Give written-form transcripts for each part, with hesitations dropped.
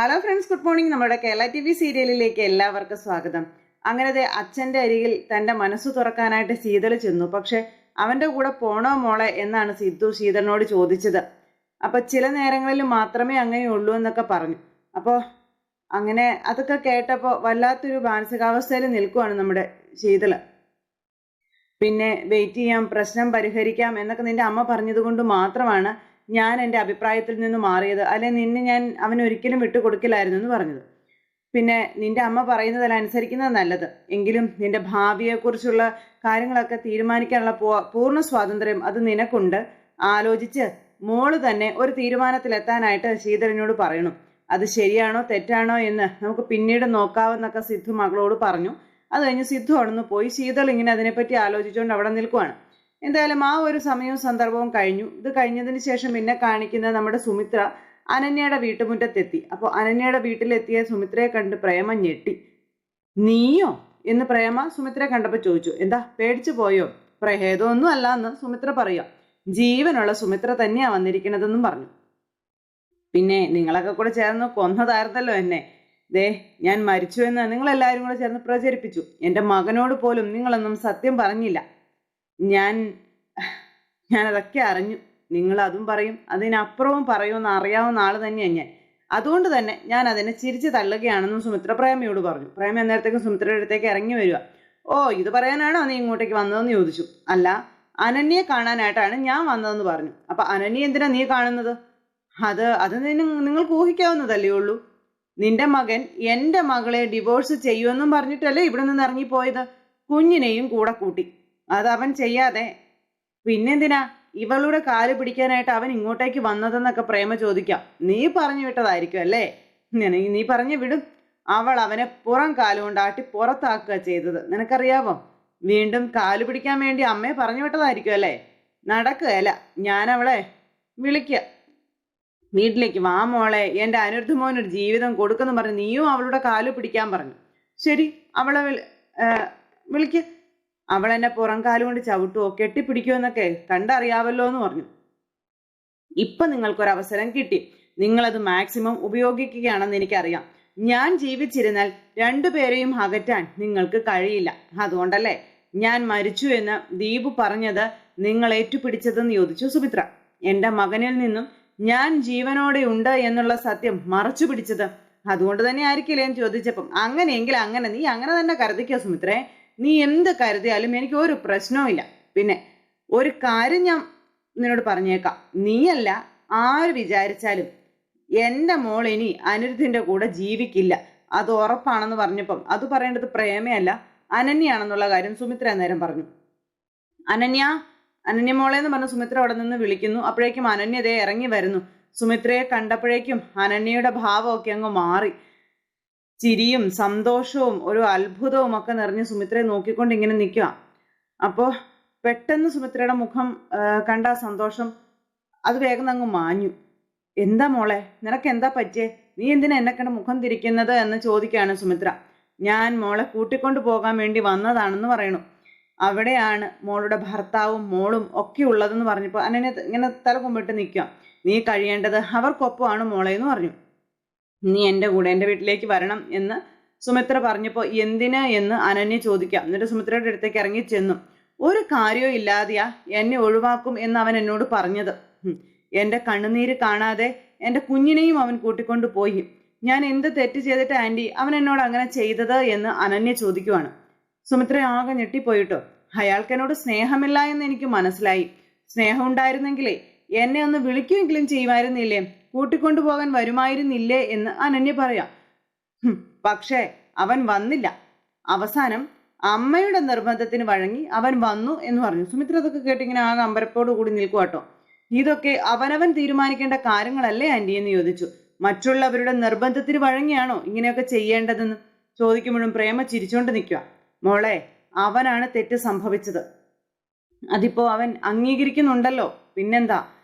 Hello friends, good morning. നമ്മുടെ Kerala TV സീരിയലിലേക്ക് എല്ലാവർക്കും സ്വാഗതം. അങ്ങനത്തെ അച്ഛൻ്റെ അരികിൽ തൻ്റെ മനസ്സ് തുറക്കാനായിട്ട് ശീതൾ ചെന്നു. പക്ഷെ അവൻ്റെ കൂടെ പോണോ മോളെ എന്നാണ് സിദ്ധു ശീതളിനോട് ചോദിച്ചത്. അപ്പോൾ ചില നേരങ്ങളിൽ മാത്രമേ അങ്ങനെയുള്ളൂ എന്നൊക്കെ പറഞ്ഞു. അപ്പോൾ അങ്ങനെ അതൊക്കെ കേട്ടപ്പോൾ വല്ലാത്തൊരു മാനസികാവസ്ഥയിൽ നിൽക്കുവാണ് നമ്മുടെ ശീതൾ. പിന്നെ വെയിറ്റ് ചെയ്യാം, പ്രശ്നം പരിഹരിക്കാം എന്നൊക്കെ നിന്റെ അമ്മ പറഞ്ഞത് കൊണ്ട് മാത്രമാണ് ഞാൻ എൻ്റെ അഭിപ്രായത്തിൽ നിന്ന് മാറിയത്. അല്ലെ നിന്നെ ഞാൻ അവനൊരിക്കലും വിട്ടുകൊടുക്കില്ലായിരുന്നു എന്ന് പറഞ്ഞത്. പിന്നെ നിന്റെ അമ്മ പറയുന്നതിൽ അനുസരിക്കുന്നത് നല്ലത്. എങ്കിലും നിന്റെ ഭാവിയെക്കുറിച്ചുള്ള കാര്യങ്ങളൊക്കെ തീരുമാനിക്കാനുള്ള പൂർണ്ണ സ്വാതന്ത്ര്യം അത് നിനക്കുണ്ട്. ആലോചിച്ച് മോള് തന്നെ ഒരു തീരുമാനത്തിലെത്താനായിട്ട് ശീതളിനോട് പറയണം. അത് ശരിയാണോ തെറ്റാണോ എന്ന് നമുക്ക് പിന്നീട് നോക്കാമെന്നൊക്കെ സിദ്ധു മകളോട് പറഞ്ഞു. അത് കഴിഞ്ഞ് സിദ്ധു അവിടെ പോയി. ശീതൾ ഇങ്ങനെ അതിനെപ്പറ്റി ആലോചിച്ചുകൊണ്ട് അവിടെ നിൽക്കുവാണ്. എന്തായാലും ആ ഒരു സമയവും സന്ദർഭവും കഴിഞ്ഞു. ഇത് കഴിഞ്ഞതിന് ശേഷം പിന്നെ കാണിക്കുന്നത് നമ്മുടെ സുമിത്ര അനന്യയുടെ വീട്ടുമുറ്റത്തെത്തി. അപ്പോൾ അനന്യയുടെ വീട്ടിലെത്തിയ സുമിത്രയെ കണ്ട് പ്രേമ ഞെട്ടി. നീയോ എന്ന് പ്രേമ സുമിത്രയെ കണ്ടപ്പോൾ ചോദിച്ചു. എന്താ പേടിച്ചു പോയോ? പ്രഹേദമൊന്നും അല്ല എന്ന് സുമിത്ര പറയാം. ജീവനുള്ള സുമിത്ര തന്നെയാ വന്നിരിക്കണതെന്നും പറഞ്ഞു. പിന്നെ നിങ്ങളൊക്കെ കൂടെ ചേർന്ന് കൊന്നതായിരുന്നല്ലോ എന്നെ. ദേ ഞാൻ മരിച്ചു എന്ന് നിങ്ങളെല്ലാവരും കൂടെ ചേർന്ന് പ്രചരിപ്പിച്ചു. എൻ്റെ മകനോട് പോലും നിങ്ങളൊന്നും സത്യം പറഞ്ഞില്ല. ഞാനതൊക്കെ അറിഞ്ഞു. നിങ്ങൾ അതും പറയും, അതിനപ്പുറവും പറയുമെന്ന് അറിയാവുന്ന ആൾ തന്നെയാണ് ഞാൻ. അതുകൊണ്ട് തന്നെ ഞാൻ അതിനെ ചിരിച്ച് തള്ളുകയാണെന്നും സുമിത്ര പ്രേമയോട് പറഞ്ഞു. പ്രേമ അന്നേരത്തേക്കും സുമിത്രയുടെ അടുത്തേക്ക് ഇറങ്ങി വരിക. ഓ, ഇത് പറയാനാണോ നീ ഇങ്ങോട്ടേക്ക് വന്നതെന്ന് ചോദിച്ചു. അല്ല, അനന്യയെ കാണാനായിട്ടാണ് ഞാൻ വന്നതെന്ന് പറഞ്ഞു. അപ്പൊ അനന്യ എന്തിനാ നീ കാണുന്നത്? അത് നിങ്ങൾക്ക് ഊഹിക്കാവുന്നതല്ലേ ഉള്ളൂ. നിന്റെ മകൻ എൻ്റെ മകളെ ഡിവോഴ്സ് ചെയ്യുമെന്നും പറഞ്ഞിട്ടല്ലേ ഇവിടെ നിന്ന് ഇറങ്ങിപ്പോയത്. കുഞ്ഞിനെയും കൂടെ കൂട്ടി. അത് അവൻ ചെയ്യാതെ പിന്നെന്തിനാ ഇവളുടെ കാല് പിടിക്കാനായിട്ട് അവൻ ഇങ്ങോട്ടേക്ക് വന്നതെന്നൊക്കെ പ്രേമ ചോദിക്കാം. നീ പറഞ്ഞു വിട്ടതായിരിക്കും അല്ലേ? നീ പറഞ്ഞു വിടും. അവൾ അവനെ പുറം കാലുകൊണ്ട് ആട്ടി പുറത്താക്കുക ചെയ്തത് നിനക്കറിയാവോ? വീണ്ടും കാല് പിടിക്കാൻ വേണ്ടി അമ്മയെ പറഞ്ഞു വിട്ടതായിരിക്കും അല്ലേ? നടക്കുകയല്ല, ഞാൻ അവളെ വിളിക്കുക. വീട്ടിലേക്ക് വാ മോളെ, എൻ്റെ അനിരുദ്ധ മോനൊരു ജീവിതം കൊടുക്കുന്നു പറഞ്ഞു നീയും അവളുടെ കാല് പിടിക്കാൻ പറഞ്ഞു. ശരി, അവളെ വിളിക്ക്. അവൾ എന്നെ പുറം കാലുകൊണ്ട് ചവിട്ടുവോ കെട്ടിപ്പിടിക്കുമോ എന്നൊക്കെ കണ്ടറിയാവല്ലോ എന്ന് പറഞ്ഞു. ഇപ്പൊ നിങ്ങൾക്കൊരവസരം കിട്ടി. നിങ്ങളത് മാക്സിമം ഉപയോഗിക്കുകയാണെന്ന് എനിക്കറിയാം. ഞാൻ ജീവിച്ചിരുന്നാൽ രണ്ടുപേരെയും അകറ്റാൻ നിങ്ങൾക്ക് കഴിയില്ല. അതുകൊണ്ടല്ലേ ഞാൻ മരിച്ചു എന്ന് ദീപു പറഞ്ഞത് നിങ്ങൾ ഏറ്റുപിടിച്ചതെന്ന് ചോദിച്ചു സുമിത്ര. എൻ്റെ മകനിൽ നിന്നും ഞാൻ ജീവനോടെ ഉണ്ട് എന്നുള്ള സത്യം മറച്ചു പിടിച്ചത് അതുകൊണ്ട് തന്നെ ആയിരിക്കില്ലേ എന്ന് ചോദിച്ചപ്പം അങ്ങനെയെങ്കിൽ അങ്ങനെ നീ അങ്ങനെ തന്നെ കരുതിക്കോ സുമിത്രേ. നീ എന്ത് കരുതിയാലും എനിക്ക് ഒരു പ്രശ്നവുമില്ല. പിന്നെ ഒരു കാര്യം ഞാൻ നിന്നോട് പറഞ്ഞേക്കാം. നീയല്ല ആര് വിചാരിച്ചാലും എൻ്റെ മോൾ ഇനി അനിരുദ്ധിൻ്റെ കൂടെ ജീവിക്കില്ല. അത് ഉറപ്പാണെന്ന് പറഞ്ഞപ്പം അത് പറയേണ്ടത് പ്രേമയല്ല അനന്യയാണെന്നുള്ള കാര്യം സുമിത്ര നേരം പറഞ്ഞു. അനന്യ മോളെ എന്ന് പറഞ്ഞ് സുമിത്ര അവിടെ നിന്ന് വിളിക്കുന്നു. അപ്പോഴേക്കും അനന്യതയെ ഇറങ്ങി വരുന്നു. സുമിത്രയെ കണ്ടപ്പോഴേക്കും അനന്യയുടെ ഭാവമൊക്കെ അങ്ങ് മാറി. ചിരിയും സന്തോഷവും ഒരു അത്ഭുതവും ഒക്കെ നിറഞ്ഞ് സുമിത്രയെ നോക്കിക്കൊണ്ട് ഇങ്ങനെ നിൽക്കുക. അപ്പോൾ പെട്ടെന്ന് സുമിത്രയുടെ മുഖം കണ്ട സന്തോഷം അത് വേഗം അങ്ങ് മാഞ്ഞു. എന്താ മോളെ, നിനക്ക് എന്താ പറ്റിയേ? നീ എന്തിനാ എന്നെ കണ്ട മുഖം തിരിക്കുന്നത് എന്ന് ചോദിക്കുകയാണ് സുമിത്ര. ഞാൻ മോളെ കൂട്ടിക്കൊണ്ടു പോകാൻ വേണ്ടി വന്നതാണെന്ന് പറയണു. അവിടെയാണ് മോളുടെ ഭർത്താവും മോളും ഒക്കെ ഉള്ളതെന്ന് പറഞ്ഞപ്പോൾ അനന്യ ഇങ്ങനെ തല കുമ്പിട്ട് നിൽക്കുക. നീ കഴിയേണ്ടത് അവർക്കൊപ്പമാണ് മോളെ എന്ന് പറഞ്ഞു. നീ എൻ്റെ കൂടെ എൻ്റെ വീട്ടിലേക്ക് വരണം എന്ന് സുമിത്ര പറഞ്ഞപ്പോൾ എന്തിന് എന്ന് അനന്യ ചോദിക്കാം. എന്നിട്ട് സുമിത്രയുടെ അടുത്തേക്ക് ഇറങ്ങി ചെന്നു. ഒരു കാര്യവും ഇല്ലാതെയാ എന്നെ ഒഴിവാക്കും എന്ന് അവൻ എന്നോട് പറഞ്ഞത്. എൻ്റെ കണ്ണുനീര് കാണാതെ എൻ്റെ കുഞ്ഞിനെയും അവൻ കൂട്ടിക്കൊണ്ടു പോയി. ഞാൻ എന്ത് തെറ്റ് ചെയ്തിട്ട് ആൻറ്റി അവൻ എന്നോട് അങ്ങനെ ചെയ്തത് എന്ന് അനന്യ ചോദിക്കുവാണ്. സുമിത്ര ആകെ ഞെട്ടിപ്പോയിട്ടോ. അയാൾക്ക് എന്നോട് സ്നേഹമില്ല എന്ന് എനിക്ക് മനസ്സിലായി. സ്നേഹം ഉണ്ടായിരുന്നെങ്കിലേ എന്നെ ഒന്ന് വിളിക്കുമെങ്കിലും ചെയ്യുമായിരുന്നില്ലേ, കൂട്ടിക്കൊണ്ടുപോകാൻ വരുമായിരുന്നില്ലേ എന്ന് അനന്യ പറയാം. പക്ഷേ അവൻ വന്നില്ല. അവസാനം അമ്മയുടെ നിർബന്ധത്തിന് വഴങ്ങി അവൻ വന്നു എന്ന് പറഞ്ഞു. സുമിത്ര അതൊക്കെ കേട്ടിങ്ങനെ ആകെ അമ്പരപ്പോട് കൂടി നിൽക്കുവാട്ടോ. ഇതൊക്കെ അവനവൻ തീരുമാനിക്കേണ്ട കാര്യങ്ങളല്ലേ ആൻറ്റി എന്ന് ചോദിച്ചു. മറ്റുള്ളവരുടെ നിർബന്ധത്തിന് വഴങ്ങിയാണോ ഇങ്ങനെയൊക്കെ ചെയ്യേണ്ടതെന്ന് ചോദിക്കുമ്പോഴും പ്രേമ ചിരിച്ചോണ്ട് നിൽക്കുക. മോളെ, അവനാണ് തെറ്റ് സംഭവിച്ചത്. അതിപ്പോ അവൻ അംഗീകരിക്കുന്നുണ്ടല്ലോ. പിന്നെന്താ,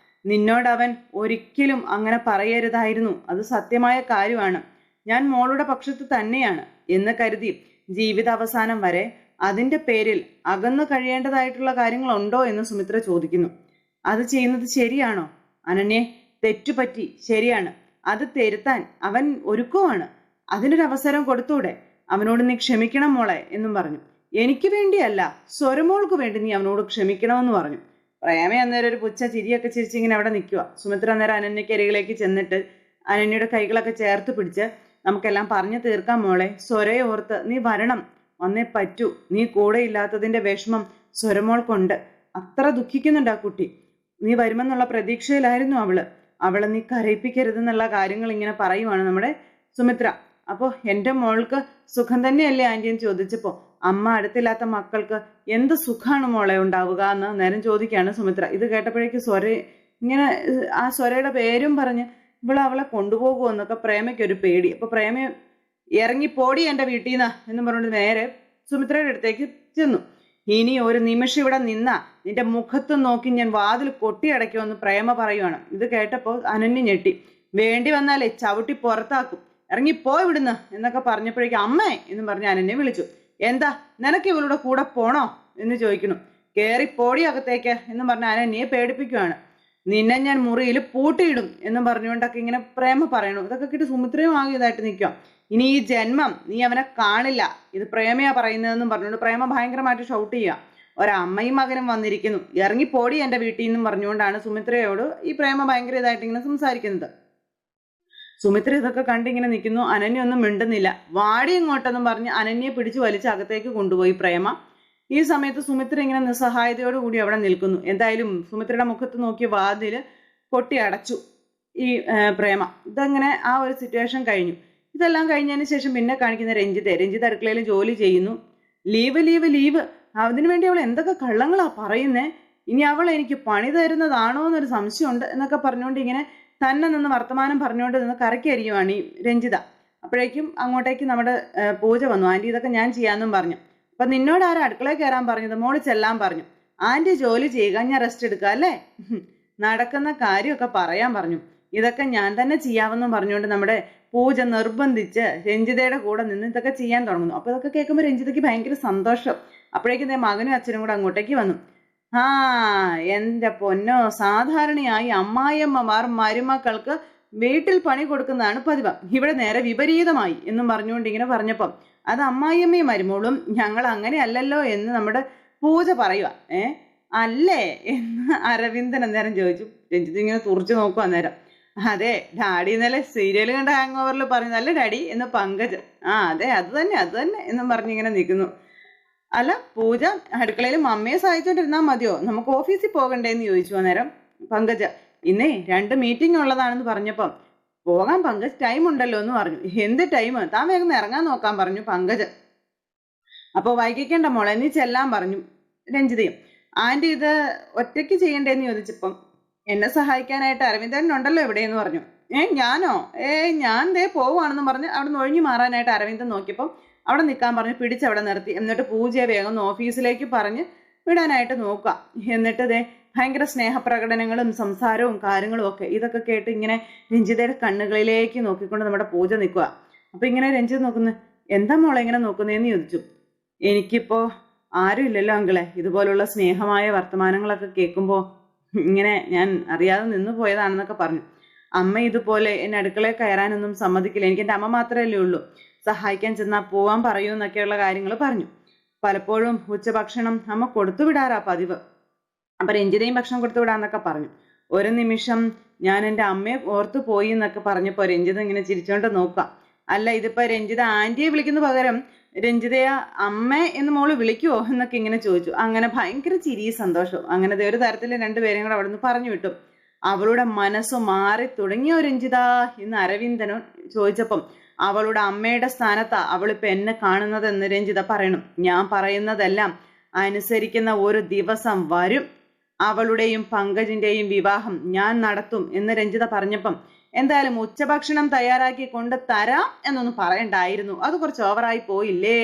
നിന്നോട് അവൻ ഒരിക്കലും അങ്ങനെ പറയരുതായിരുന്നു. അത് സത്യമായ കാര്യമാണ്. ഞാൻ മോളുടെ പക്ഷത്ത് തന്നെയാണ് എന്ന് കരുതി ജീവിതാവസാനം വരെ അതിൻ്റെ പേരിൽ അകന്നു കഴിയേണ്ടതായിട്ടുള്ള കാര്യങ്ങളുണ്ടോ എന്ന് സുമിത്ര ചോദിക്കുന്നു. അത് ചെയ്യുന്നത് ശരിയാണോ? അനന്യെ, തെറ്റുപറ്റി, ശരിയാണ്. അത് തിരുത്താൻ അവൻ ഒരുക്കമാണ്. അതിനൊരു അവസരം കൊടുത്തൂടെ? അവനോട് നീ ക്ഷമിക്കണം മോളെ എന്നും പറഞ്ഞു. എനിക്ക് വേണ്ടിയല്ല, സ്വരമോൾക്ക് വേണ്ടി നീ അവനോട് ക്ഷമിക്കണമെന്ന് പറഞ്ഞു. പ്രേമ അന്നേരം ഒരു പുച്ഛ ചിരിയൊക്കെ ചിരിച്ചിങ്ങനെ അവിടെ നിൽക്കുക. സുമിത്ര അന്നേരം അനന്യയ്ക്ക് അരികിലേക്ക് ചെന്നിട്ട് അനന്യയുടെ കൈകളൊക്കെ ചേർത്ത് പിടിച്ച്, നമുക്കെല്ലാം പറഞ്ഞു തീർക്കാം മോളെ, സ്വരയെ ഓർത്ത് നീ വരണം, വന്നേ പറ്റൂ. നീ കൂടെ ഇല്ലാത്തതിന്റെ വിഷമം സ്വരമോൾക്കുണ്ട്. അത്ര ദുഃഖിക്കുന്നുണ്ട് ആ കുട്ടി. നീ വരുമെന്നുള്ള പ്രതീക്ഷയിലായിരുന്നു അവളെ നീ കരയിപ്പിക്കരുതെന്നുള്ള കാര്യങ്ങൾ ഇങ്ങനെ പറയുവാണ് നമ്മുടെ സുമിത്ര. അപ്പോൾ എൻ്റെ മോൾക്ക് സുഖം തന്നെയല്ലേ ആൻറ്റി എന്ന് ചോദിച്ചപ്പോൾ, അമ്മ അടുത്തില്ലാത്ത മക്കൾക്ക് എന്ത് സുഖമാണ് മോളെ ഉണ്ടാവുക എന്ന് നേരം ചോദിക്കുകയാണ് സുമിത്ര. ഇത് കേട്ടപ്പോഴേക്ക് ഇങ്ങനെ ആ സ്വരയുടെ പേരും പറഞ്ഞ് അവളെ കൊണ്ടുപോകുമോ എന്നൊക്കെ പ്രേമയ്ക്കൊരു പേടി. അപ്പൊ പ്രേമ ഇറങ്ങിപ്പോടി എൻ്റെ വീട്ടിൽ നിന്ന് എന്ന് പറഞ്ഞുകൊണ്ട് നേരെ സുമിത്രയുടെ അടുത്തേക്ക് ചെന്നു. ഇനി ഒരു നിമിഷം ഇവിടെ നിന്നാ നിന്റെ മുഖത്ത് നോക്കി ഞാൻ വാതിൽ കൊട്ടിയടയ്ക്കുമെന്ന് പ്രേമ പറയുവാണ്. ഇത് കേട്ടപ്പോൾ അനന്യ ഞെട്ടി. വേണ്ടി വന്നാലേ ചവിട്ടി പുറത്താക്കും, ഇറങ്ങിപ്പോ ഇവിടുന്ന് എന്നൊക്കെ പറഞ്ഞപ്പോഴേക്കും അമ്മേ എന്ന് പറഞ്ഞ് അനന്യ വിളിച്ചു. എന്താ, നിനക്ക് ഇവളുടെ കൂടെ പോണോ എന്ന് ചോദിക്കുന്നു. കേറി പോടി അകത്തേക്ക് എന്ന് പറഞ്ഞ അനന്യയെ പേടിപ്പിക്കുവാണ്. നിന്നെ ഞാൻ മുറിയിൽ പൂട്ടിയിടും എന്ന് പറഞ്ഞുകൊണ്ടൊക്കെ ഇങ്ങനെ പ്രേമ പറയണു. ഇതൊക്കെ കിട്ടി സുമിത്രയും ആകിയതായിട്ട് നിൽക്കാം. ഇനി ഈ ജന്മം നീ അവനെ കാണില്ല, ഇത് പ്രേമയാ പറയുന്നതെന്നും പറഞ്ഞുകൊണ്ട് പ്രേമ ഭയങ്കരമായിട്ട് ഷൗട്ട് ചെയ്യുക. ഒരമ്മയും മകനും വന്നിരിക്കുന്നു, ഇറങ്ങിപ്പോടി എൻ്റെ വീട്ടിൽ നിന്നും പറഞ്ഞുകൊണ്ടാണ് സുമിത്രയോട് ഈ പ്രേമ ഭയങ്കര ഇതായിട്ട് ഇങ്ങനെ സംസാരിക്കുന്നത്. സുമിത്ര ഇതൊക്കെ കണ്ടിങ്ങനെ നിൽക്കുന്നു. അനന്യ ഒന്നും മിണ്ടുന്നില്ല. വാടി ഇങ്ങോട്ടെന്നും പറഞ്ഞ് അനന്യയെ പിടിച്ചു വലിച്ച് അകത്തേക്ക് കൊണ്ടുപോയി പ്രേമ. ഈ സമയത്ത് സുമിത്ര ഇങ്ങനെ നിസ്സഹായതയോടുകൂടി അവിടെ നിൽക്കുന്നു. എന്തായാലും സുമിത്രയുടെ മുഖത്ത് നോക്കിയ വാതിൽ കൊട്ടി അടച്ചു ഈ പ്രേമ. ഇതങ്ങനെ ആ ഒരു സിറ്റുവേഷൻ കഴിഞ്ഞു. ഇതെല്ലാം കഴിഞ്ഞതിന് ശേഷം പിന്നെ കാണിക്കുന്ന രഞ്ജിത്ത് അടുക്കളയിൽ ജോലി ചെയ്യുന്നു. ലീവ് അതിനു വേണ്ടി അവൾ എന്തൊക്കെ കള്ളങ്ങളാ പറയുന്നേ, ഇനി അവൾ എനിക്ക് പണി തരുന്നതാണോ എന്നൊരു സംശയമുണ്ട് എന്നൊക്കെ പറഞ്ഞുകൊണ്ട് ഇങ്ങനെ തന്നെ നിന്ന് വർത്തമാനം പറഞ്ഞുകൊണ്ട് നിന്ന് കറക്കിയരിയുവാണ് ഈ രഞ്ജിത. അപ്പോഴേക്കും അങ്ങോട്ടേക്ക് നമ്മുടെ പൂജ വന്നു. ആൻറ്റി ഇതൊക്കെ ഞാൻ ചെയ്യാമെന്നും പറഞ്ഞു. അപ്പൊ നിന്നോട് ആരാ അടുക്കളയിൽ കയറാൻ പറഞ്ഞത്? മോള് ചെല്ലാൻ പറഞ്ഞു. ആൻറ്റി ജോലി ചെയ്യുക, ഞാൻ റെസ്റ്റ് എടുക്കുക അല്ലേ, നടക്കുന്ന കാര്യമൊക്കെ പറയാൻ പറഞ്ഞു. ഇതൊക്കെ ഞാൻ തന്നെ ചെയ്യാമെന്നും പറഞ്ഞുകൊണ്ട് നമ്മുടെ പൂജ നിർബന്ധിച്ച് രഞ്ജിതയുടെ കൂടെ നിന്ന് ഇതൊക്കെ ചെയ്യാൻ തുടങ്ങുന്നു. അപ്പൊ ഇതൊക്കെ കേൾക്കുമ്പോൾ രഞ്ജിതയ്ക്ക് ഭയങ്കര സന്തോഷം. അപ്പോഴേക്കും മകനും അച്ഛനും കൂടെ അങ്ങോട്ടേക്ക് വന്നു. ആ എൻ്റെ പൊന്നോ, സാധാരണയായി അമ്മായിയമ്മമാർ മരുമക്കൾക്ക് വീട്ടിൽ പണി കൊടുക്കുന്നതാണ് പതിവ്. ഇവിടെ നേരെ വിപരീതമായി എന്നും പറഞ്ഞുകൊണ്ട് ഇങ്ങനെ പറഞ്ഞപ്പം, അത് അമ്മായിയമ്മയും മരുമോളും ഞങ്ങൾ അങ്ങനെ അല്ലല്ലോ എന്ന് നമ്മുടെ പൂജ പറയുക. അല്ലേ എന്ന് അരവിന്ദൻ അന്നേരം ചോദിച്ചു. രഞ്ജിത്ത് ഇങ്ങനെ തുറച്ചു നോക്കും. അന്നേരം അതെ ഡാഡി ഇന്നലെ സീരിയൽ കണ്ട ഹാങ് ഓവറിൽ പറഞ്ഞു അല്ലേ ഡാഡി എന്ന് പങ്കജ്. അതെ അത് തന്നെ എന്നും പറഞ്ഞിങ്ങനെ നിൽക്കുന്നു. അല്ല പൂജ, അടുക്കളയിൽ മമ്മയെ സഹായിച്ചോണ്ടിരുന്നാൽ മതിയോ, നമുക്ക് ഓഫീസിൽ പോകണ്ടേന്ന് ചോദിച്ചു. അന്നേരം പങ്കജ് ഇന്നേ 2 മീറ്റിംഗ് ഉള്ളതാണെന്ന് പറഞ്ഞപ്പം, പോകാൻ പങ്കജ്, ടൈം ഉണ്ടല്ലോ എന്ന് പറഞ്ഞു. എന്ത് ടൈം, താൻ വേഗം ഇറങ്ങാൻ നോക്കാൻ പറഞ്ഞു പങ്കജ്. അപ്പോൾ വൈകിക്കേണ്ട മോളെ, നീ ചെല്ലാൻ പറഞ്ഞു രഞ്ജിതയും. ആൻറ്റി ഇത് ഒറ്റയ്ക്ക് ചെയ്യണ്ടേന്ന് ചോദിച്ചപ്പം, എന്നെ സഹായിക്കാനായിട്ട് അരവിന്ദനുണ്ടല്ലോ എവിടെയെന്ന് പറഞ്ഞു. ഞാനോ? ഞാൻ ദേ പോവുകയാണെന്ന് പറഞ്ഞ് അവിടെ നിന്ന് ഒഴിഞ്ഞു മാറാനായിട്ട് അരവിന്ദൻ നോക്കിയപ്പം അവിടെ നിൽക്കാൻ പറഞ്ഞ് പിടിച്ചവിടെ നിർത്തി. എന്നിട്ട് പൂജയെ വേഗം ഓഫീസിലേക്ക് പറഞ്ഞ് വിടാനായിട്ട് നോക്കുക. എന്നിട്ട് ദേ ഭയങ്കര സ്നേഹപ്രകടനങ്ങളും സംസാരവും കാര്യങ്ങളും ഒക്കെ ഇതൊക്കെ കേട്ട് ഇങ്ങനെ രഞ്ജിതയുടെ കണ്ണുകളിലേക്ക് നോക്കിക്കൊണ്ട് നമ്മുടെ പൂജ നിൽക്കുക. അപ്പൊ ഇങ്ങനെ രഞ്ജിത് നോക്കുന്നു. എന്താ മോളെ ഇങ്ങനെ നോക്കുന്നതെന്ന് ചോദിച്ചു. എനിക്കിപ്പോ ആരും ഇല്ലല്ലോ അങ്കിളെ, ഇതുപോലുള്ള സ്നേഹമായ വർത്തമാനങ്ങളൊക്കെ കേൾക്കുമ്പോൾ ഇങ്ങനെ ഞാൻ അറിയാതെ നിന്ന് പോയതാണെന്നൊക്കെ പറഞ്ഞു. അമ്മ ഇതുപോലെ എന്നെ അടുക്കളയിൽ കയറാനൊന്നും സമ്മതിക്കില്ല, എനിക്ക് എൻ്റെ അമ്മ മാത്രമല്ലേ ഉള്ളൂ, സഹായിക്കാൻ ചെന്നാൽ പോവാൻ പറയൂ എന്നൊക്കെയുള്ള കാര്യങ്ങൾ പറഞ്ഞു. പലപ്പോഴും ഉച്ചഭക്ഷണം അമ്മ കൊടുത്തു വിടാറാ പതിവ്. അപ്പൊ രഞ്ജിതയും ഭക്ഷണം കൊടുത്തു വിടാന്നൊക്കെ പറഞ്ഞു. ഒരു നിമിഷം ഞാൻ എൻ്റെ അമ്മയെ ഓർത്തു പോയി എന്നൊക്കെ പറഞ്ഞപ്പോൾ രഞ്ജിത ഇങ്ങനെ ചിരിച്ചോണ്ട് നോക്കാം. അല്ല ഇതിപ്പോ രഞ്ജിത ആന്റിയെ വിളിക്കുന്ന പകരം രഞ്ജിതയെ അമ്മ എന്ന് മോള് വിളിക്കുവോ എന്നൊക്കെ ഇങ്ങനെ ചോദിച്ചു. അങ്ങനെ ഭയങ്കര ചിരി സന്തോഷവും. അങ്ങനെ ഒരു തരത്തിൽ രണ്ടുപേരെയും കൂടെ അവിടെ നിന്ന് പറഞ്ഞു വിട്ടു. അവളുടെ മനസ്സ് മാറി തുടങ്ങിയോ രഞ്ജിത എന്ന് അരവിന്ദനോ ചോദിച്ചപ്പം, അവളുടെ അമ്മയുടെ സ്ഥാനത്താ അവളിപ്പോ എന്നെ കാണുന്നതെന്ന് രഞ്ജിത പറയണം. ഞാൻ പറയുന്നതെല്ലാം അനുസരിക്കുന്ന ഒരു ദിവസം വരും, അവളുടെയും പങ്കജിന്റെയും വിവാഹം ഞാൻ നടത്തും എന്ന് രഞ്ജിത പറഞ്ഞപ്പം, എന്തായാലും ഉച്ചഭക്ഷണം തയ്യാറാക്കി കൊണ്ട് തരാം എന്നൊന്നും പറയണ്ടായിരുന്നു, അത് കുറച്ച് ഓവറായി പോയില്ലേ,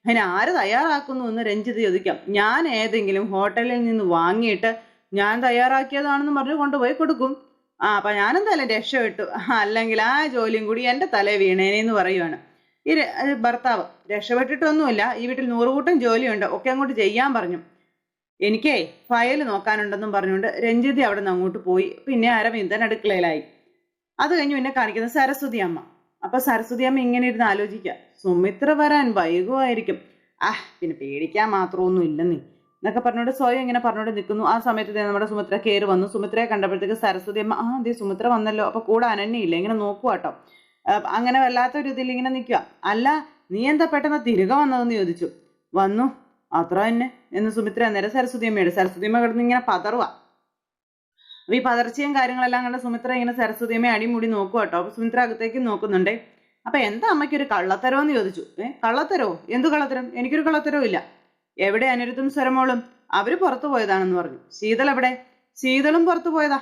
അതിന് ആര് തയ്യാറാക്കുന്നു എന്ന് രഞ്ജിത ചോദിക്കാം. ഞാൻ ഏതെങ്കിലും ഹോട്ടലിൽ നിന്ന് വാങ്ങിയിട്ട് ഞാൻ തയ്യാറാക്കിയതാണെന്ന് പറഞ്ഞ് കൊണ്ടുപോയി കൊടുക്കും. അപ്പൊ ഞാനെന്തായാലും രക്ഷപ്പെട്ടു, അല്ലെങ്കിൽ ആ ജോലിയും കൂടി എൻ്റെ തലേ വീണേനെന്ന് പറയുവാണ് ഈ ഭർത്താവ്. രക്ഷപ്പെട്ടിട്ടൊന്നുമില്ല, ഈ വീട്ടിൽ 100 കൂട്ടം ജോലിയുണ്ട്, ഒക്കെ അങ്ങോട്ട് ചെയ്യാൻ പറഞ്ഞു. എനിക്കേ ഫയൽ നോക്കാനുണ്ടെന്നും പറഞ്ഞുകൊണ്ട് രഞ്ജിതി അവിടെ നിന്ന് അങ്ങോട്ട് പോയി. പിന്നെ അരവിന്ദൻ അടുക്കളയിലായി. അത് കഴിഞ്ഞ് പിന്നെ കാണിക്കുന്നത് സരസ്വതി അമ്മ. അപ്പൊ സരസ്വതി അമ്മ ഇങ്ങനെ ഇരുന്ന് ആലോചിക്കുക, സുമിത്ര വരാൻ വൈകുമായിരിക്കും, പിന്നെ പേടിക്കാൻ മാത്രമൊന്നും ഇല്ലെന്നേ എന്നൊക്കെ പറഞ്ഞോണ്ട് സ്വയം ഇങ്ങനെ പറഞ്ഞോണ്ട് നിൽക്കുന്നു. ആ സമയത്ത് നമ്മുടെ സുമിത്ര കയറി വന്നു. സുമിത്രയെ കണ്ടപ്പോഴത്തേക്ക് സരസ്വതി അമ്മ അതേ സുമിത്ര വന്നല്ലോ, അപ്പൊ കൂടെ അനന്യയില്ല, ഇങ്ങനെ നോക്കുക കേട്ടോ. അങ്ങനെ വല്ലാത്തൊരു ഇതിൽ ഇങ്ങനെ നിൽക്കുക. അല്ല, നീ എന്താ പെട്ടെന്ന് തിരികെ വന്നതെന്ന് ചോദിച്ചു. വന്നു, അത്ര തന്നെ എന്ന് സുമിത്ര അന്നേരം സരസ്വതി അമ്മ കിടന്ന് ഇങ്ങനെ പതറുക. അപ്പൊ ഈ പതർച്ചയും കാര്യങ്ങളെല്ലാം കണ്ട സുമിത്ര ഇങ്ങനെ സരസ്വതി അമ്മയെ അടിമുടി നോക്കുക കേട്ടോ. അപ്പൊ സുമിത്ര അകത്തേക്ക് നോക്കുന്നുണ്ടേ. അപ്പൊ എന്താ അമ്മയ്ക്കൊരു കള്ളത്തരോ എന്ന് ചോദിച്ചു. കള്ളത്തരോ? എന്തു കള്ളത്തരം? എനിക്കൊരു കള്ളത്തരവും ഇല്ല. എവിടെ അനിരുദ്ധും സ്വരമോളും? അവര് പുറത്തു പോയതാണെന്ന് പറഞ്ഞു. ശീതൾ എവിടെ? ശീതളും പുറത്തു പോയതാ.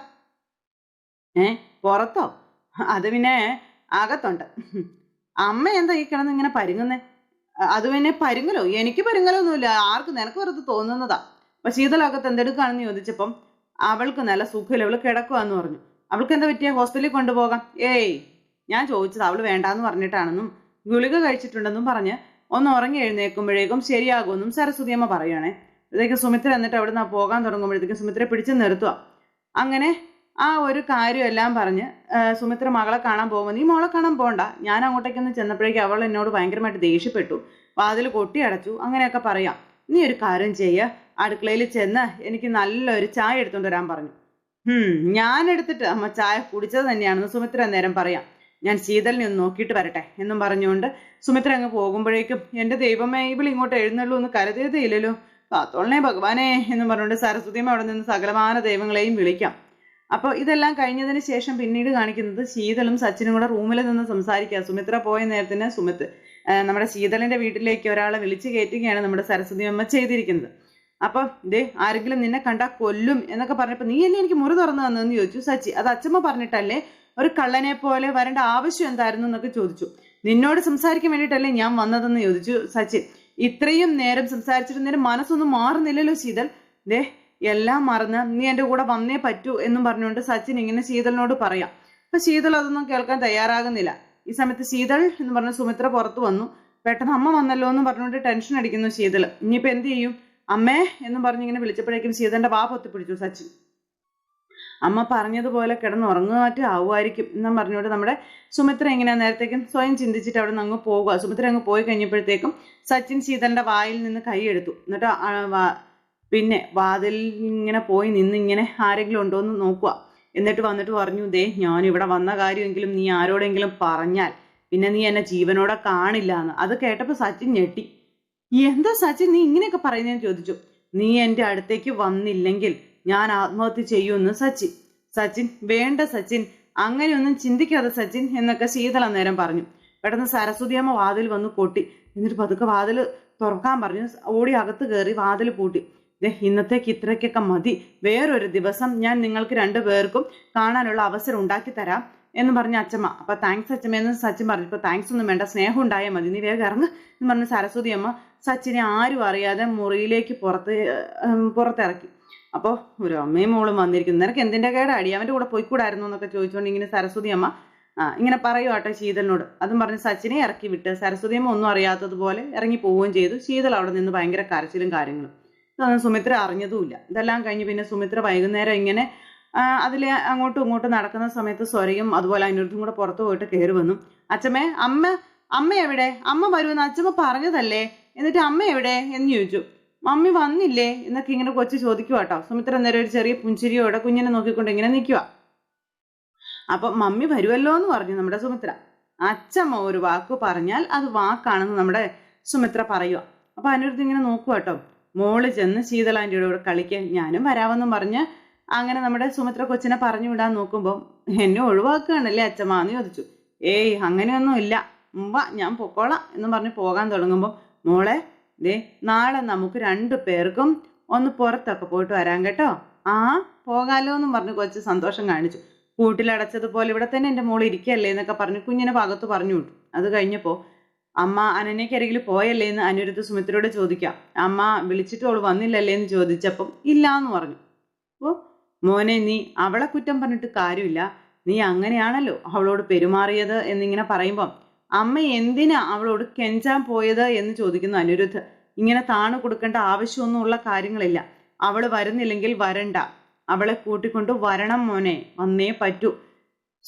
പുറത്തോ? അത് പിന്നെ അകത്തുണ്ട്. അമ്മ എന്താ ഈ കിടന്ന് ഇങ്ങനെ പരുങ്ങുന്നേ? അത് പിന്നെ പരുങ്ങലോ? എനിക്ക് പരുങ്ങലൊന്നുമില്ല, ആർക്ക്, നിനക്ക് വെറുതെ തോന്നുന്നതാ. അപ്പൊ ശീതൾ അകത്ത് എന്തെടുക്കാണെന്ന് ചോദിച്ചപ്പം അവൾക്ക് നല്ല സുഖമില്ല, അവള് കിടക്കുവാന്ന് പറഞ്ഞു. അവൾക്ക് എന്താ പറ്റിയ? ഹോസ്പിറ്റലിൽ കൊണ്ടുപോകാം. ഞാൻ ചോദിച്ചത് അവള് വേണ്ടാന്ന് പറഞ്ഞിട്ടാണെന്നും ഗുളിക കഴിച്ചിട്ടുണ്ടെന്നും പറഞ്ഞ് ഒന്ന് ഉറങ്ങി എഴുന്നേൽക്കുമ്പോഴേക്കും ശരിയാകുമെന്നും സരസ്വതി അമ്മ പറയുകയാണെ. ഇതൊക്കെ സുമിത്ര എന്നിട്ട് അവിടെ നിന്ന് പോകാൻ തുടങ്ങുമ്പോഴത്തേക്കും സുമിത്രയെ പിടിച്ച് നിർത്തുക. അങ്ങനെ ആ ഒരു കാര്യമെല്ലാം പറഞ്ഞ് സുമിത്ര മകളെ കാണാൻ പോകുമ്പോൾ, നീ മോളെ കാണാൻ പോകണ്ട, ഞാൻ അങ്ങോട്ടേക്കൊന്ന് ചെന്നപ്പോഴേക്കും അവൾ എന്നോട് ഭയങ്കരമായിട്ട് ദേഷ്യപ്പെട്ടു, വാതിൽ കൊട്ടി അടച്ചു, അങ്ങനെയൊക്കെ പറയാം. നീ ഒരു കാര്യം ചെയ്യുക, അടുക്കളയിൽ ചെന്ന് എനിക്ക് നല്ലൊരു ചായ എടുത്തുകൊണ്ട് വരാൻ പറഞ്ഞു. ഞാൻ എടുത്തിട്ട് അമ്മ ചായ കുടിച്ചത് തന്നെയാണെന്ന് സുമിത്ര നേരം പറയാം. ഞാൻ ശീതളിനെ ഒന്ന് നോക്കിയിട്ട് വരട്ടെ എന്നും പറഞ്ഞുകൊണ്ട് സുമിത്ര അങ്ങ് പോകുമ്പോഴേക്കും, എൻ്റെ ദൈവമേ, ഇവൾ ഇങ്ങോട്ട് എഴുന്നള്ളൂ എന്ന് കരുതിയതേ ഇല്ലല്ലോ, കാത്തോളനെ ഭഗവാനെ എന്നും പറഞ്ഞുകൊണ്ട് സരസ്വതിയും അവിടെ നിന്ന് സകലമാന ദൈവങ്ങളെയും വിളിക്കാം. അപ്പോൾ ഇതെല്ലാം കഴിഞ്ഞതിന് ശേഷം പിന്നീട് കാണിക്കുന്നത് ശീതളും സച്ചിനും കൂടെ റൂമിൽ നിന്ന് സംസാരിക്കുക. സുമിത്ര പോയ നേരത്തിന് നമ്മുടെ ശീതളിന്റെ വീട്ടിലേക്ക് ഒരാളെ വിളിച്ചു കയറ്റുകയാണ് നമ്മുടെ സരസ്വതി അമ്മ ചെയ്തിരിക്കുന്നത്. അപ്പൊ ആരെങ്കിലും നിന്നെ കണ്ടാ കൊല്ലും എന്നൊക്കെ പറഞ്ഞപ്പോ, നീ അല്ലേ എനിക്ക് മുറി തുറന്നു തന്നെന്ന് ചോദിച്ചു സച്ചി. അത് അച്ഛമ്മ പറഞ്ഞിട്ടല്ലേ, ഒരു കള്ളനെ പോലെ വരേണ്ട ആവശ്യം എന്തായിരുന്നു എന്നൊക്കെ ചോദിച്ചു. നിന്നോട് സംസാരിക്കാൻ വേണ്ടിയിട്ടല്ലേ ഞാൻ വന്നതെന്ന് ചോദിച്ചു സച്ചി. ഇത്രയും നേരം സംസാരിച്ചിട്ട് നിന്റെ മനസ്സൊന്നും മാറുന്നില്ലല്ലോ ശീതൾ, എല്ലാം മറന്ന് നീ എൻ്റെ കൂടെ വന്നേ പറ്റൂ എന്നും പറഞ്ഞുകൊണ്ട് സച്ചിൻ ഇങ്ങനെ ശീതളിനോട് പറയാം. അപ്പൊ ശീതൾ അതൊന്നും കേൾക്കാൻ തയ്യാറാകുന്നില്ല. ഈ സമയത്ത് ശീതൾ എന്ന് പറഞ്ഞ സുമിത്ര പുറത്തു വന്നു. പെട്ടെന്ന് അമ്മ വന്നല്ലോ എന്ന് പറഞ്ഞുകൊണ്ട് ടെൻഷൻ അടിക്കുന്നു ശീതൾ. ഇനിയിപ്പോ എന്ത് ചെയ്യും അമ്മേ എന്നും പറഞ്ഞിങ്ങനെ വിളിച്ചപ്പോഴേക്കും ശീതളിന്റെ വാ പൊത്തിപ്പിടിച്ചു സച്ചിൻ. അമ്മ പറഞ്ഞതുപോലെ കിടന്നുറങ്ങുക ആവുമായിരിക്കും എന്നും പറഞ്ഞുകൊണ്ട് നമ്മുടെ സുമിത്ര ഇങ്ങനെ നേരത്തേക്കും സ്വയം ചിന്തിച്ചിട്ട് അവിടെ നിന്ന് അങ്ങ് പോകുക. സുമിത്ര അങ്ങ് പോയി കഴിഞ്ഞപ്പോഴത്തേക്കും സച്ചിൻ ശീതളിന്റെ വായിൽ നിന്ന് കൈയെടുത്തു. എന്നിട്ട് പിന്നെ വാതിൽ ഇങ്ങനെ പോയി നിന്നിങ്ങനെ ആരെങ്കിലും ഉണ്ടോ എന്ന് നോക്കുക. എന്നിട്ട് വന്നിട്ട് പറഞ്ഞു, ഞാൻ ഇവിടെ വന്ന കാര്യമെങ്കിലും നീ ആരോടെങ്കിലും പറഞ്ഞാൽ പിന്നെ നീ എന്നെ ജീവനോടെ കാണില്ല എന്ന്. അത് കേട്ടപ്പോൾ സച്ചിൻ ഞെട്ടി. എന്താ സച്ചിൻ നീ ഇങ്ങനെയൊക്കെ പറയുന്നതെന്ന് ചോദിച്ചു. നീ എൻ്റെ അടുത്തേക്ക് വന്നില്ലെങ്കിൽ ഞാൻ ആത്മഹത്യ ചെയ്യുമെന്ന് സച്ചിൻ വേണ്ട സച്ചിൻ, അങ്ങനെയൊന്നും ചിന്തിക്കാതെ സച്ചിൻ എന്നൊക്കെ ശീതൾ അന്നേരം പറഞ്ഞു. പെട്ടെന്ന് സരസ്വതി അമ്മ വാതിൽ വന്ന് കൊട്ടി. എന്നിട്ട് പതുക്കെ വാതിൽ തുറക്കാൻ പറഞ്ഞു. ഓടി അകത്ത് കയറി വാതിൽ പൂട്ടി. ഇന്നത്തേക്ക് ഇത്രയ്ക്കൊക്കെ മതി, വേറൊരു ദിവസം ഞാൻ നിങ്ങൾക്ക് രണ്ടുപേർക്കും കാണാനുള്ള അവസരം ഉണ്ടാക്കി തരാം എന്ന് പറഞ്ഞ അച്ഛമ്മ. അപ്പൊ താങ്ക്സ് അച്ഛമ്മ എന്ന് സച്ചിൻ പറഞ്ഞു. ഇപ്പൊ താങ്ക്സ് ഒന്നും വേണ്ട, സ്നേഹം ഉണ്ടായാൽ മതി, നീ വേഗം ഇറങ്ങ് എന്ന് പറഞ്ഞ് സരസ്വതി അമ്മ സച്ചിനെ ആരും അറിയാതെ മുറിയിലേക്ക് പുറത്തിറക്കി. അപ്പോൾ ഒരു അമ്മയും മോളും വന്നിരിക്കുന്നു. നിനക്ക് എന്തിൻ്റെ കേടാടി, അവൻ്റെ കൂടെ പോയിക്കൂടായിരുന്നു എന്നൊക്കെ ചോദിച്ചുകൊണ്ട് ഇങ്ങനെ സരസ്വതി അമ്മ ഇങ്ങനെ പറയുവാട്ടെ ശീതളിനോട്. അതും പറഞ്ഞ് സച്ചിനെ ഇറക്കി വിട്ട് സരസ്വതി അമ്മ ഒന്നും അറിയാത്തതുപോലെ ഇറങ്ങി പോവുകയും ചെയ്തു. ശീതൾ അവിടെ നിന്ന് ഭയങ്കര കരച്ചിലും കാര്യങ്ങളും. ഇതൊന്നും സുമിത്ര അറിഞ്ഞതുമില്ല. ഇതെല്ലാം കഴിഞ്ഞ് പിന്നെ സുമിത്ര വൈകുന്നേരം ഇങ്ങനെ അതിൽ അങ്ങോട്ടും ഇങ്ങോട്ടും നടക്കുന്ന സമയത്ത് സ്വരയും അതുപോലെ അനിരുദ്ധും കൂടെ പുറത്തു പോയിട്ട് കയറി വന്നു. അച്ഛമ്മേ, അമ്മ എവിടെ? അമ്മ വരുമെന്ന് അച്ഛമ്മ പറഞ്ഞതല്ലേ, എന്നിട്ട് അമ്മ എവിടെ എന്ന് ചോദിച്ചു. മമ്മി വന്നില്ലേ എന്നൊക്കെ ഇങ്ങനെ കൊച്ചു ചോദിക്കുക കേട്ടോ. സുമിത്ര നേരെ ഒരു ചെറിയ പുഞ്ചിരിയോടെ കുഞ്ഞിനെ നോക്കിക്കൊണ്ട് ഇങ്ങനെ നിൽക്കുക. അപ്പൊ മമ്മി വരുമല്ലോ എന്ന് പറഞ്ഞു നമ്മുടെ സുമിത്ര. അച്ഛമ്മ ഒരു വാക്ക് പറഞ്ഞാൽ അത് വാക്കാണെന്ന് നമ്മുടെ സുമിത്ര പറയുക. അപ്പൊ അനിരുദ്ധ ഇങ്ങനെ നോക്കുക കേട്ടോ. മോള് ചെന്ന് ശീതളാൻ്റിയുടെ കൂടെ കളിക്കാൻ ഞാനും വരാമെന്നും പറഞ്ഞ് അങ്ങനെ നമ്മുടെ സുമിത്ര കൊച്ചിനെ പറഞ്ഞു വിടാൻ നോക്കുമ്പോൾ, എന്നെ ഒഴിവാക്കുകയാണല്ലേ അച്ഛമ്മ എന്ന് ചോദിച്ചു. അങ്ങനെയൊന്നും ഇല്ല, ഞാൻ പൊക്കോളാം എന്നും പറഞ്ഞ് പോകാൻ തുടങ്ങുമ്പോൾ, മോളെ നാളെ നമുക്ക് 2 പേർക്കും ഒന്ന് പുറത്തൊക്കെ പോയിട്ട് വരാൻ കേട്ടോ. പോകാലോ എന്നും പറഞ്ഞ് കൊച്ച് സന്തോഷം കാണിച്ചു. കൂട്ടിലടച്ചതുപോലെ ഇവിടെ തന്നെ എൻ്റെ മോൾ ഇരിക്കല്ലേ എന്നൊക്കെ പറഞ്ഞ് കുഞ്ഞിനെ ഭാഗത്ത് പറഞ്ഞു വിട്ടു. അത് കഴിഞ്ഞപ്പോൾ അമ്മ അനന്യക്കരികിൽ പോയല്ലേ എന്ന് അനിരുദ്ധ സുമിത്രയോട് ചോദിക്കാം. അമ്മ വിളിച്ചിട്ട് അവൾ വന്നില്ലല്ലേ എന്ന് ചോദിച്ചപ്പം ഇല്ലാന്ന് പറഞ്ഞു. മോനെ, നീ അവളെ കുറ്റം പറഞ്ഞിട്ട് കാര്യമില്ല, നീ അങ്ങനെയാണല്ലോ അവളോട് പെരുമാറിയത് എന്നിങ്ങനെ പറയുമ്പം അമ്മ എന്തിനാ അവളോട് കെഞ്ചാൻ പോയത് എന്ന് ചോദിക്കുന്നു അനിരുദ്ധ്. ഇങ്ങനെ താണു കൊടുക്കേണ്ട ആവശ്യമൊന്നുമുള്ള കാര്യങ്ങളില്ല. അവള് വരുന്നില്ലെങ്കിൽ വരണ്ട, അവളെ കൂട്ടിക്കൊണ്ട് വരണം മോനെ, വന്നേ പറ്റൂ.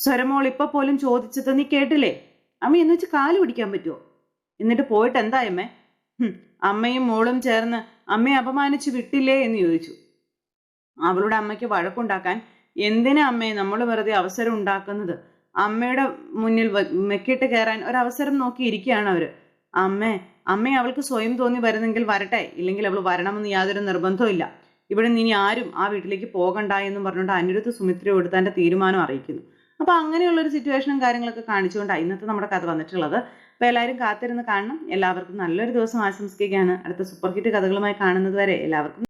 സ്വരമോൾ ഇപ്പൊ പോലും ചോദിച്ചത് നീ കേട്ടില്ലേ? അമ്മ എന്ന് വെച്ച് കാല് പിടിക്കാൻ പറ്റുമോ? എന്നിട്ട് പോയിട്ട് എന്തായമ്മേ? അമ്മയും മോളും ചേർന്ന് അമ്മയെ അപമാനിച്ച് വിട്ടില്ലേ എന്ന് ചോദിച്ചു. അവളുടെ അമ്മയ്ക്ക് വഴക്കുണ്ടാക്കാൻ എന്തിനാ അമ്മയെ നമ്മൾ വെറുതെ അവസരം ഉണ്ടാക്കുന്നത്? അമ്മയുടെ മുന്നിൽ മെക്കിട്ട് കയറാൻ ഒരവസരം നോക്കിയിരിക്കുകയാണ് അവര്. അമ്മയെ അവൾക്ക് സ്വയം തോന്നി വരുന്നെങ്കിൽ വരട്ടെ, ഇല്ലെങ്കിൽ അവൾ വരണമെന്ന് യാതൊരു നിർബന്ധവും ഇല്ല. ഇവിടെ നിന്ന് ഇനി ആരും ആ വീട്ടിലേക്ക് പോകണ്ട എന്നും പറഞ്ഞുകൊണ്ട് അനിരുദ്ധ് സുമിത്രയോട് തന്റെ തീരുമാനം അറിയിക്കുന്നു. അപ്പൊ അങ്ങനെയുള്ളൊരു സിറ്റുവേഷനും കാര്യങ്ങളൊക്കെ കാണിച്ചുകൊണ്ടാണ് ഇന്നത്തെ നമ്മുടെ കഥ വന്നിട്ടുള്ളത്. അപ്പൊ എല്ലാവരും കാത്തിരുന്ന് കാണണം. എല്ലാവർക്കും നല്ലൊരു ദിവസം ആശംസിക്കുകയാണ്. അടുത്ത സൂപ്പർ ഹിറ്റ് കഥകളുമായി കാണുന്നത് വരെ എല്ലാവർക്കും